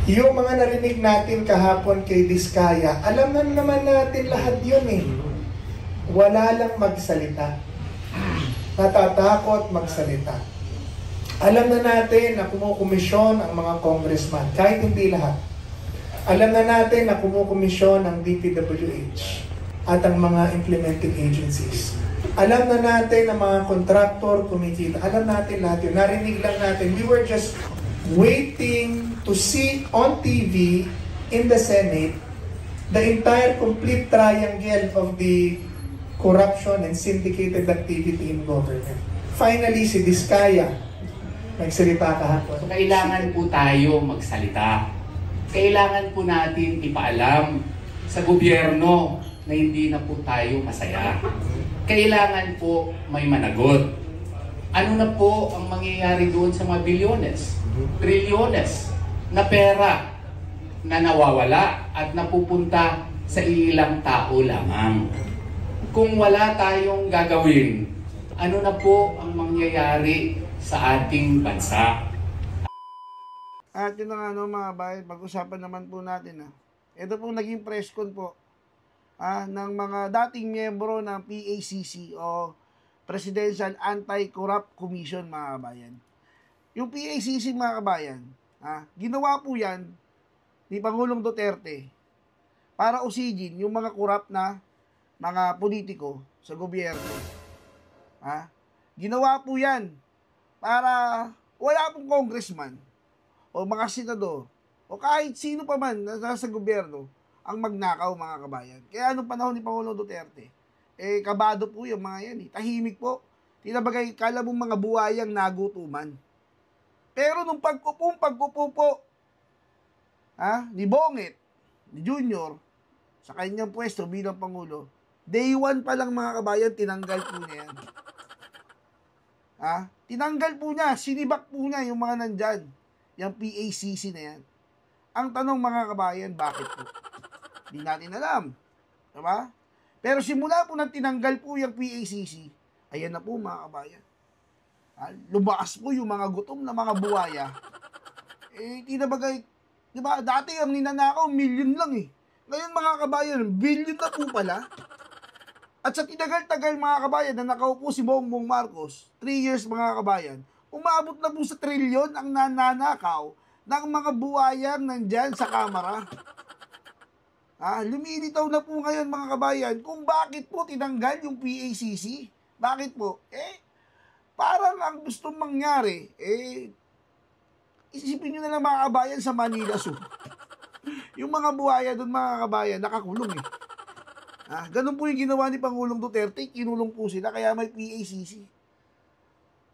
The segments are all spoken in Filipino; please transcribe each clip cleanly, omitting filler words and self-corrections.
Yung mga narinig natin kahapon kay Diskaya, alam na naman natin lahat yun eh. Wala lang magsalita. Natatakot magsalita. Alam na natin na kumukomisyon ang mga congressman, kahit hindi lahat. Alam na natin na kumukomisyon ang DPWH at ang mga implementing agencies. Alam na natin na mga contractor kumikita. Alam natin lahat yun. Narinig lang natin. We were just waiting to see on TV in the Senate the entire complete triangle of the corruption and syndicated activity in government. Finally, si Diskaya nagsalita kahapon. So, kailangan po tayo magsalita. Kailangan po natin ipaalam sa gobyerno na hindi na po tayo masaya. Kailangan po may managot. Ano na po ang mangyayari doon sa mga bilyones, trilyones na pera na nawawala at napupunta sa ilang tao lamang? Kung wala tayong gagawin, ano na po ang mangyayari sa ating bansa? At yun na nga mga bayan, pag-usapan naman po natin ito pong naging press con po ng mga dating miyembro ng PACC o Presidential Anti-Corrupt Commission, mga kabayan. Yung PACC, mga kabayan, ginawa po yan ni Pangulong Duterte para usigin yung mga corrupt na mga politiko sa gobyerno. Ginawa po yan para wala pong congressman o mga senador o kahit sino pa man na nasa gobyerno ang magnakaw, mga kabayan. Kaya anong panahon ni Pangulong Duterte, kabado po yung mga yan. Tahimik po. Tinabagay, kala mong mga buwayang nagutuman. Pero nung pagkupo po, ni Bongit, ni Junior, sa kanyang pwesto bilang Pangulo, day 1 pa lang, mga kabayan, tinanggal po niya yan. Tinanggal po niya, sinibak po niya yung mga nandyan. Yung PACC na yan. Ang tanong, mga kabayan, bakit po? Hindi natin alam. Diba? Pero simula po nang tinanggal po yung PACC, ayan na po, mga kabayan. Lumakas po yung mga gutom na mga buwaya. Tinabagay, diba? Dati ang ninanakaw, million lang eh. Ngayon, mga kabayan, billion na po pala. At sa tinagal-tagal, mga kabayan, na nakaupo si Bongbong Marcos, 3 years, mga kabayan, umabot na po sa trilyon ang nananakaw ng mga buwayang nandyan sa kamara. Lumilitaw na po ngayon, mga kabayan, kung bakit po tinanggal yung PACC. Bakit po? Parang ang gustong mangyari, isipin nyo na lang, mga kabayan, sa Manila Zoo. Yung mga buhaya doon, mga kabayan, nakakulong eh. Ganun po yung ginawa ni Pangulong Duterte, kinulong po sila, kaya may PACC.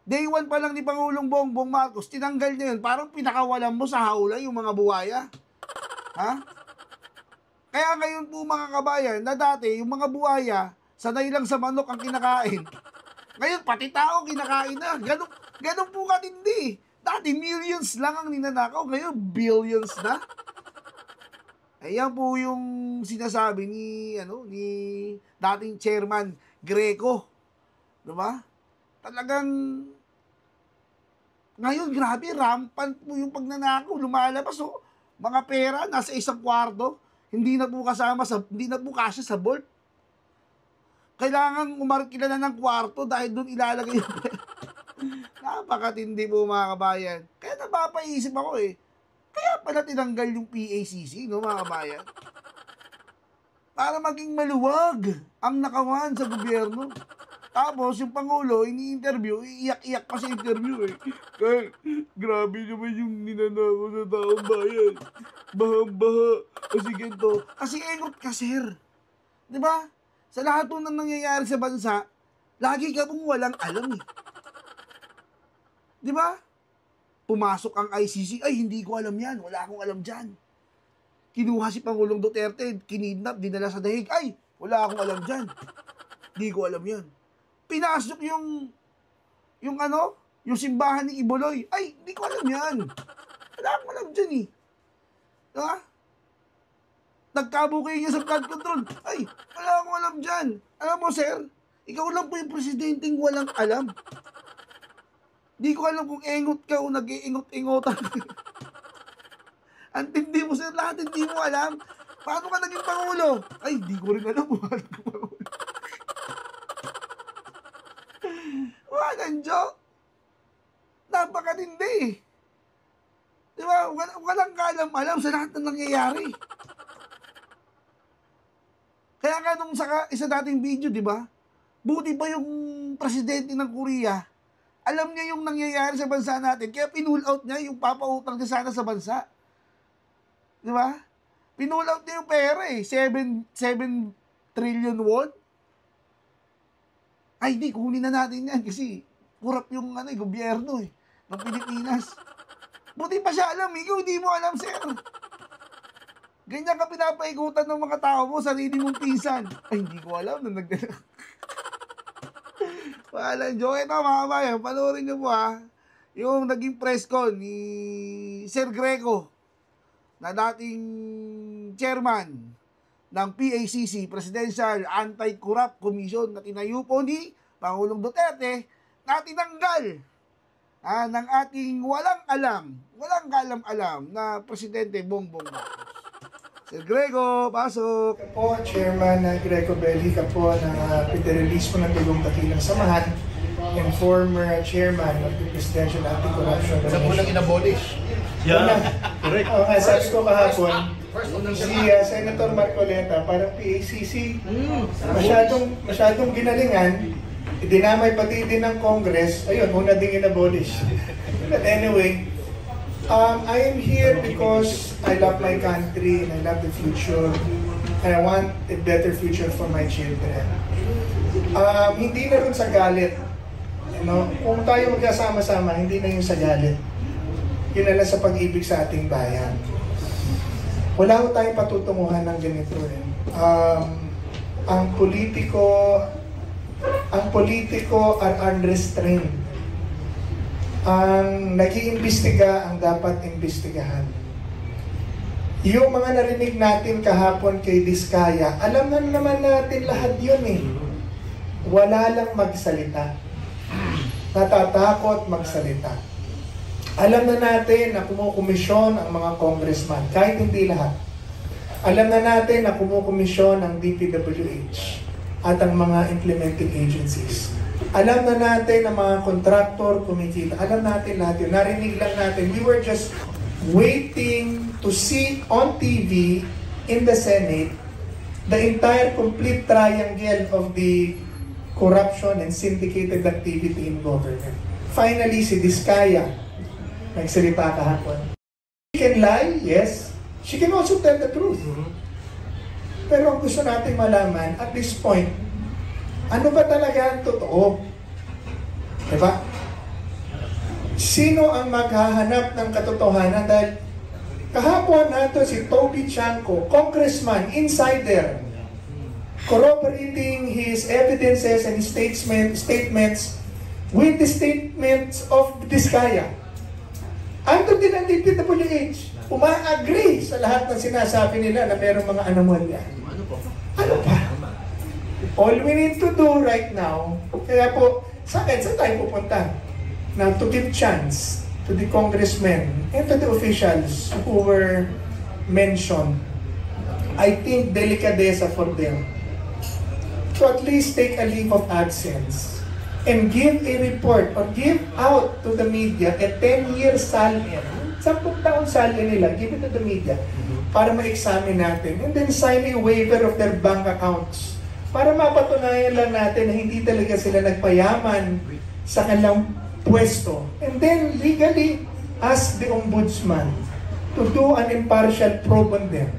Day 1 pa lang ni Pangulong Bongbong Marcos, tinanggal niya yun, parang pinakawalan mo sa hawla yung mga buhaya. Kaya ngayon po, mga kabayan, na dati, yung mga buhaya, sanay lang sa manok ang kinakain. Ngayon, pati tao kinakain na. Ganun po katindi. Dati, millions lang ang ninanakaw. Ngayon, billions na. Ayan po yung sinasabi ni dating chairman Greco. Diba? Talagang, ngayon, grabe, rampant po yung pagnanakaw. Lumalabas, mga pera, nasa isang kwarto. Hindi na po kasya sa vault. Kailangan umarkila na ng kwarto dahil doon ilalagay yung napakatindi po, mga kabayan. Kaya napapaisip ako kaya pala tinanggal yung PACC, no, mga kabayan? Para maging maluwag ang nakawan sa gobyerno. Tapos yung Pangulo, ini-interview, iiyak-iyak pa sa interview Kaya, grabe naman yung ninanako sa taong bayan. Bahang-baha. Kasi ganito. Kasi engot ka, sir. Diba? Sa lahat ng nangyayari sa bansa, lagi ka pong walang alam Diba? Pumasok ang ICC, ay hindi ko alam yan. Wala akong alam dyan. Kinuha si Pangulong Duterte, kinidnap, dinala sa dahig, ay wala akong alam dyan. Hindi ko alam yan. Pinasok yung simbahan ni Iboloy. Ay, hindi ko alam yan. Wala akong alam dyan Diba? Nagkabukay niya sa flood control. Ay, wala akong alam dyan. Alam mo, sir, ikaw lang po yung presidenteng walang alam. Di ko alam kung engot ka o nag-iingot-ingotan. Ang tindi mo, sir, lahat hindi mo alam. Paano ka naging Pangulo? Ay, hindi ko rin alam kung ano ka Pangulo. Walang joke. Napakatindi eh. Di ba? Walang kalam-alam sa lahat ng nangyayari. Kaya nga nung isa dating video, di ba? Buti ba yung presidente ng Korea, alam niya yung nangyayari sa bansa natin, kaya pinull out niya yung papautang niya sana sa bansa. Di ba? Pinull out niya yung pera eh. 7 trillion won. Ay, di, kunin na natin yan kasi kurap yung gobyerno eh, ng Pilipinas. Buti pa siya alam, ikaw hindi mo alam, sir. Ganyan ka pinapaikutan ng mga tao mo, sarili mong pinsan. Ay, hindi ko alam na nagdala. Walang joke. Ito mga kabayan, panoorin niyo po ha. Yung naging press con ni Sir Greco, na dating chairman ng PACC, Presidential Anti-Corrupt Commission, na tinayo po ni Pangulong Duterte, na tinanggal ng ating walang kalam-alam na Presidente Bongbong Marcos. Sir Greco, pasok. Ka po, Chairman Greco Belli, ka po na pinirelease po ng Tugong Dakilang Samahan and former Chairman of the Presidential Anti-Corruption Commission. Sa unang inabolish. Yeah, correct. Sabi ko kahapon, si Senator Marcoleta, parang PACC, masyadong ginalingan, dinamay pati din ng Congress, ayun, una ding inabolish. But anyway, I am here because I love my country and I love the future and I want a better future for my children. Hindi na rin sa galit. Kung tayo magkasama-sama, hindi na yung sa galit. Yun na lang sa pag-ibig sa ating bayan. Wala ko tayong patutunguhan ng ganito eh. Ang politiko are unrestrained. Ang nag-iimbestiga ang dapat imbestigahan. Yung mga narinig natin kahapon kay Diskaya, alam na naman natin lahat yun eh. Wala lang magsalita. Natatakot magsalita. Alam na natin na kumukomisyon ang mga congressman, kahit hindi lahat. Alam na natin na kumukomisyon ang DPWH at ang mga implementing agencies. Alam na natin na mga contractor kumikita. Alam natin lahat yun. Narinig lang natin. We were just waiting to see on TV in the Senate the entire complete triangle of the corruption and syndicated activity in government. Finally, si Diskaya nagsalita kahapon. She can lie, yes. She can also tell the truth. Pero ang gusto natin malaman, at this point, ano ba talaga ang totoo? Diba? Sino ang maghahanap ng katotohanan? Dahil kahapon nato si Toby Chanco, congressman, insider, corroborating his evidences and his statements with the statements of Diskaya. Ando din ang DPWH, uma-agree sa lahat ng sinasabi nila na mayroong mga anomalya. Ano pa? All we need to do right now, kaya po, saan tayo pupunta? Now, to give chance to the congressmen and to the officials who were mentioned, I think delicadeza for them to at least take a leave of absence and give a report or give out to the media a 10-year salary. 10 taon salary nila, give it to the media para ma-examine natin and then sign a waiver of their bank accounts para mapatunayan lang natin na hindi talaga sila nagpayaman sa kanilang pwesto. And then legally ask the ombudsman to do an impartial probe on them.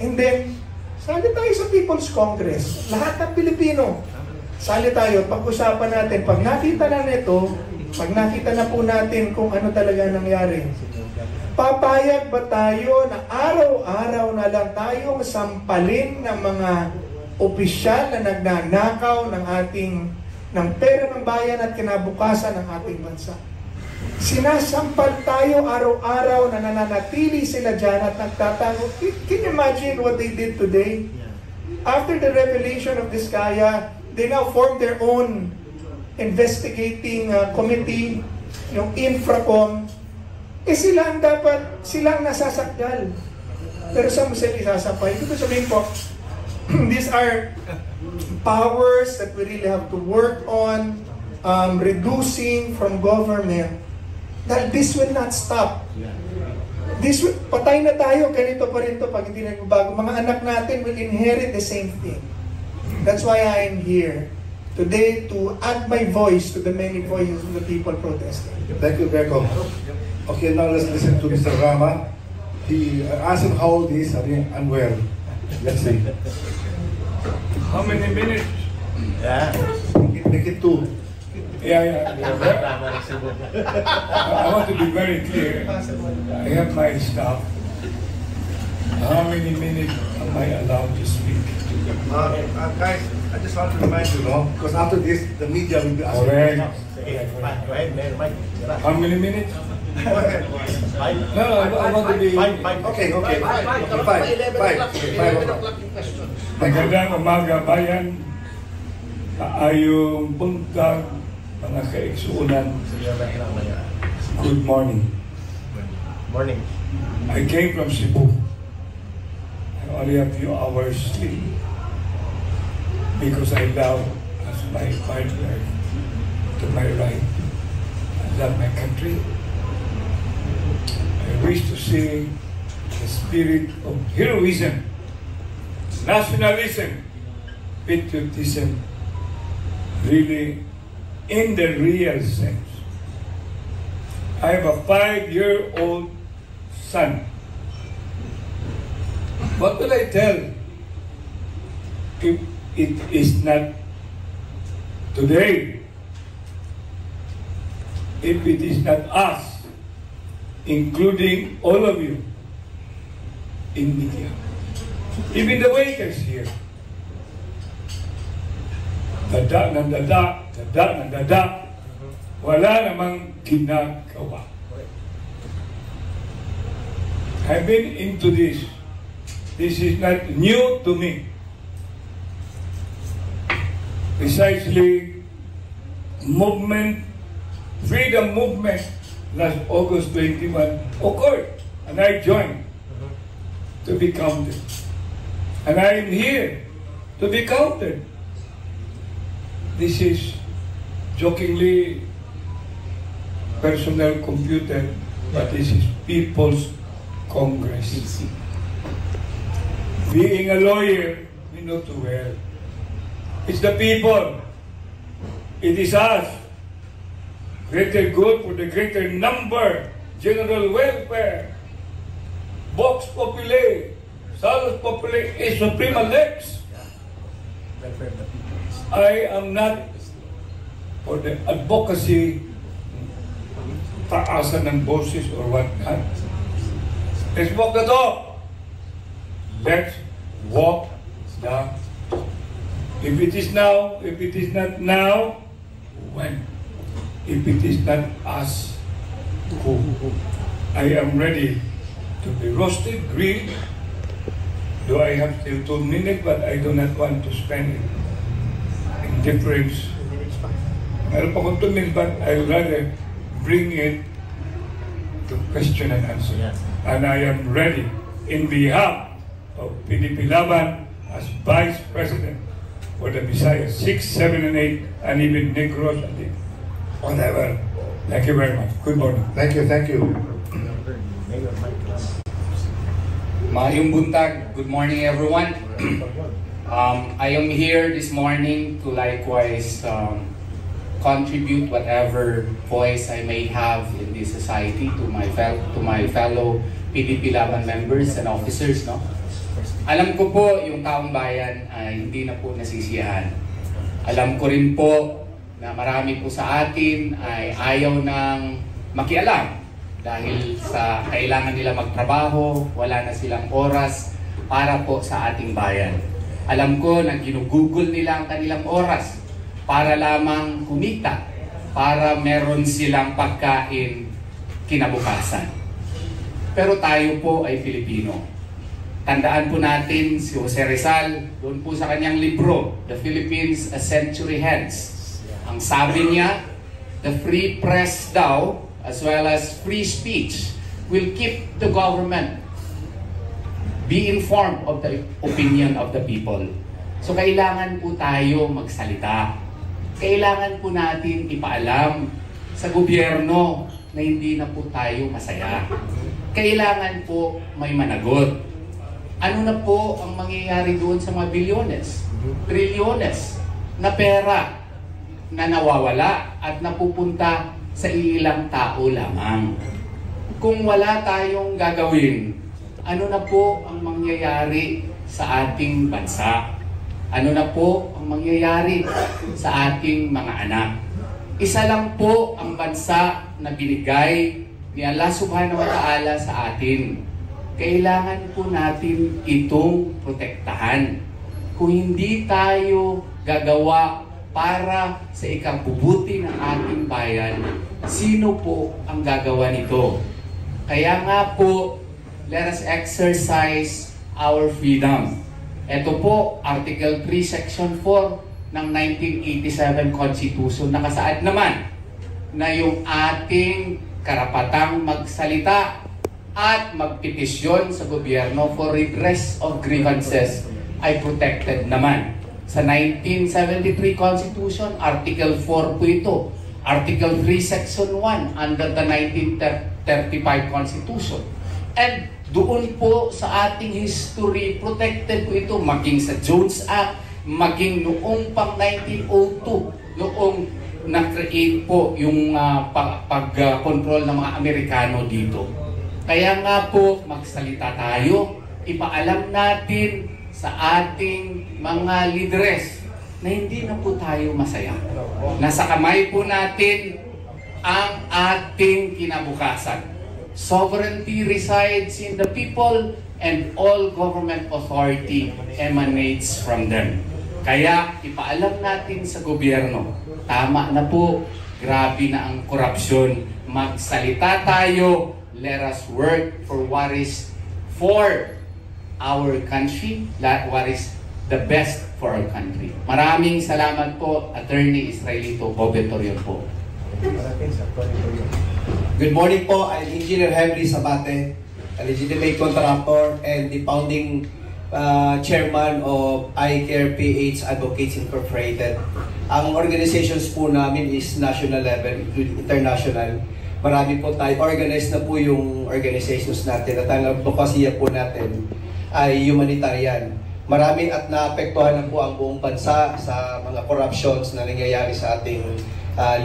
And then, sali tayo sa People's Congress. Lahat ng Pilipino. Sali tayo, pag-usapan natin. Pag nakita na nito, pag nakita na po natin kung ano talaga nangyari, papayag ba tayo na araw-araw na lang tayong sampalin ng mga opisyal na nagnanakaw ng pera ng bayan at kinabukasan ng ating bansa? Sinasampal tayo araw-araw na nananatili sila dyan at nagtatago. Can you imagine what they did today? After the revelation of Diskaya, they now formed their own investigating committee, yung Infracom, sila ang dapat, sila ang nasasakdal. Pero sa mo sila isasampay. Ito sabihin po, these are powers that we really have to work on reducing from government. That this will not stop. Patay na tayo, ganito pa rin to pag hindi nagbabago. Mga anak natin will inherit the same thing. That's why I am here today to add my voice to the many voices of the people protesting. Thank you, Greco. Okay, now let's listen to Mr. Rama. He asked him how old he is, unwell. Let's see. How many minutes? Yeah. Make it 2. Yeah. I want to be very clear. I have my staff. How many minutes am I allowed to speak? Guys, I just want to remind you, because after this, the media will be asking. Alright. Go ahead, man. Mike. How many minutes? Go ahead. No, I want to be... Okay. 5. Magandang umaga, bayan. Ayong buntag, mga kaigsuunan. Good morning. Morning. I came from Cebu. I only have a few hours sleep because I love as my partner to my right. I love my country. I wish to see the spirit of heroism, nationalism, patriotism, really in the real sense. I have a 5-year-old son. What will I tell if it is not today? If it is not us, including all of you in media, even the waiters here, dada, wala namang ginagawa. I've been into this. This is not new to me. Precisely, freedom movement last August 21 occurred, and I joined to be counted. And I am here to be counted. This is jokingly personal computer, but this is People's Congress. Being a lawyer, we know too well. It's the people. It is us. Greater good for the greater number. General welfare. Vox populi. Salus populi is suprema lex. I am not for the advocacy, taasan ng boses or whatnot. Let's walk the talk. Let's walk the talk. If it is now, if it is not now, when? If it is not us, who? I am ready to be roasted, grilled. Do I have still 2 minutes, but I do not want to spend it in difference. Meron pa kong 2 minutes, but I would rather bring it to question and answer. And I am ready in behalf of PDP Laban as Vice President for the Visayas 6, 7, and 8, and even Negros and whatever. Thank you very much. Good morning. Thank you. Maayong buntag. Good morning, everyone. I am here this morning to likewise contribute whatever voice I may have in this society to my fellow PDP Laban members and officers. No? Alam ko po yung taong bayan ay hindi na po nasisiyahan. Alam ko rin po na marami po sa atin ay ayaw nang makialam dahil sa kailangan nila magtrabaho, wala na silang oras para po sa ating bayan. Alam ko na ginugugol nila ang kanilang oras para lamang kumita, para meron silang pagkain kinabukasan. Pero tayo po ay Pilipino. Tandaan po natin si Jose Rizal, doon po sa kanyang libro, The Philippines a Century Hence. Ang sabi niya, the free press daw, as well as free speech will keep the government be informed of the opinion of the people. So kailangan po tayo magsalita. Kailangan po natin ipaalam sa gobyerno na hindi na po tayo masaya. Kailangan po may managot. Ano na po ang mangyayari doon sa mga bilyones, trilyones na pera na nawawala at napupunta sa ilang tao lamang? Kung wala tayong gagawin, ano na po ang mangyayari sa ating bansa? Ano na po ang mangyayari sa ating mga anak? Isa lang po ang bansa na binigay ni Allah Subhanahu wa Ta'ala sa atin. Kailangan po natin itong protektahan. Kung hindi tayo gagawa para sa ikabubuti ng ating bayan, sino po ang gagawa nito? Kaya nga po, let us exercise our freedom. Ito po, Article 3, Section 4 ng 1987 Constitution, nakasaad naman na yung ating karapatang magsalita at magpetisyon sa gobyerno for redress of grievances ay protected naman. Sa 1973 Constitution, Article 4 po ito. Article 3, Section 1 under the 1935 Constitution. And doon po sa ating history, protected po ito maging sa Jones Act, maging noong pang 1902, noong na-create po yung pag-control ng mga Amerikano dito. Kaya nga po, magsalita tayo, ipaalam natin sa ating mga lideres na hindi na po tayo masaya. Nasa kamay po natin ang ating kinabukasan. Sovereignty resides in the people and all government authority emanates from them. Kaya ipaalam natin sa gobyerno, tama na po, grabe na ang korupsyon. Magsalita tayo, let us work for what is for our country, what is the best for our country. Maraming salamat po, Attorney Israelito Bobetorion po. Good morning po, I'm Engineer Henry Sabate, a legitimate contractor and the founding chairman of iCare PH Advocates Incorporated. Ang organizations po namin is national level, including international. Marami po tayo, organized na po yung organizations natin at ang advokasya po natin ay humanitarian. Marami at naapektuhan na po ang buong bansa sa mga corruptions na nangyayari sa ating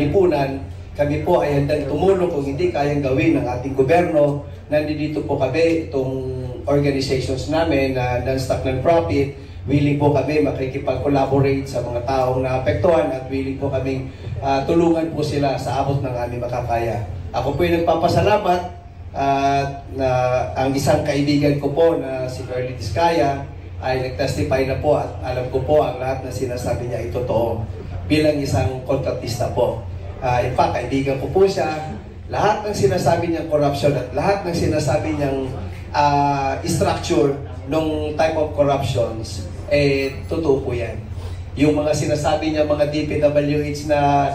lipunan. Kami po ay handang tumulong kung hindi kayang gawin ng ating gobyerno. Nandito po kami, itong organizations namin na non-stock non-profit. Willing po kami makikipag-collaborate sa mga taong naapektuhan at willing po kami tulungan po sila sa abot ng aming makakaya. Ako po ay nagpapasalamat na ang isang kaibigan ko po na si Curly Discaya ay nag-testify na po at alam ko po ang lahat na sinasabi niya ay totoo bilang isang kontratista po. In fact, kaibigan ko po siya. Lahat ng sinasabi niyang corruption at lahat ng sinasabi niyang structure ng type of corruptions, totoo po yan. Yung mga sinasabi niya, mga DPWH na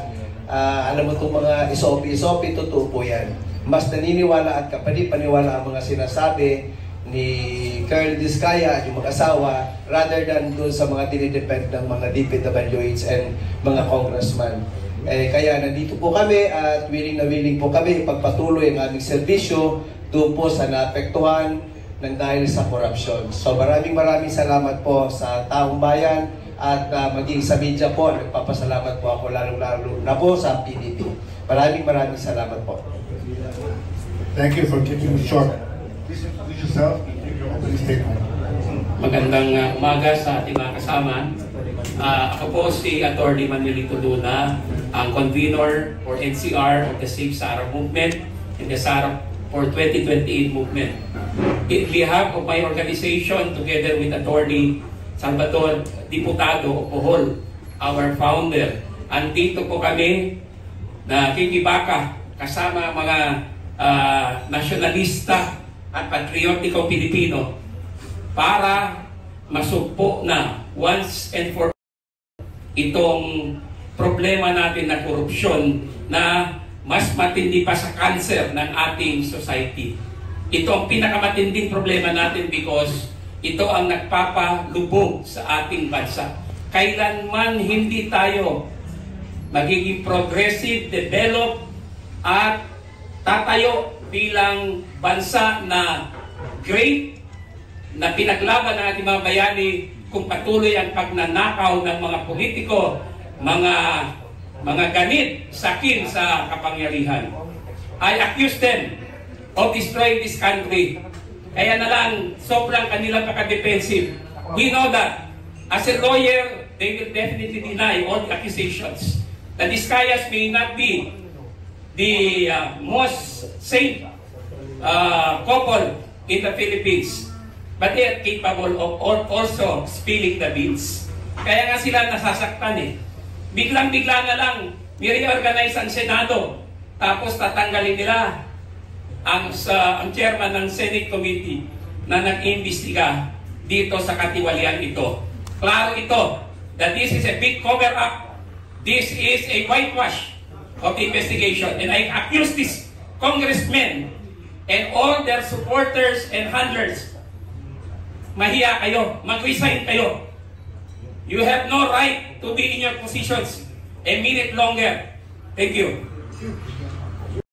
alam mo itong mga SOP, totoo po yan. Mas naniniwala at kapani-paniwala ang mga sinasabi ni Curly Discaya at yung mag-asawa rather than doon sa mga dinidepend ng mga DPWH and mga congressman. Kaya nandito po kami at willing na willing po kami ipagpatuloy ang aming serbisyo doon po sa naapektuhan ng dahil sa corruption. So maraming salamat po sa taong bayan at maging sa media po, nagpapasalamat po ako lalo na po sa PDP. Maraming salamat po. Thank you for keeping it short. Please introduce yourself and give your opening statement. Magandang umaga sa ating mga kasama. Ako po si Atty. Manuelito Luna, ang convener for NCR of the Save Sara Movement and the Sara for 2028 Movement. In behalf of my organization, together with Atty. Salvador Diputado Opohol, our founder, andito po kami na kikibaka kasama mga nasyonalista at patriotiko Pilipino para masugpo na once and for itong problema natin na korupsyon na mas matindi pa sa cancer ng ating society. Ito ang pinakamatinding problema natin because ito ang nagpapalubog sa ating bansa. Kailanman hindi tayo magiging progressive, develop, at tatayo bilang bansa na great, na pinaglaban ng ating mga bayani kung patuloy ang pagnanakaw ng mga politiko, mga ganit, sakin sa kapangyarihan. I accuse them of destroying this country. Kaya na lang, sobrang kanilang pagka-defensive. We know that. As a lawyer, they will definitely deny all the accusations. The Vizcayas may not be the most safe couple in the Philippines, but they are capable of also spilling the beans. Kaya nga sila nasasaktan eh. Biglang-bigla na lang, ni-reorganize ang Senado, tapos tatanggalin nila ang chairman ng Senate Committee na nag-imbestiga dito sa katiwalian ito. Klaro ito that this is a big cover-up. This is a whitewash of the investigation. And I accuse these congressmen and all their supporters and handlers. Mahiya kayo. Mag-resign kayo. You have no right to be in your positions a minute longer. Thank you.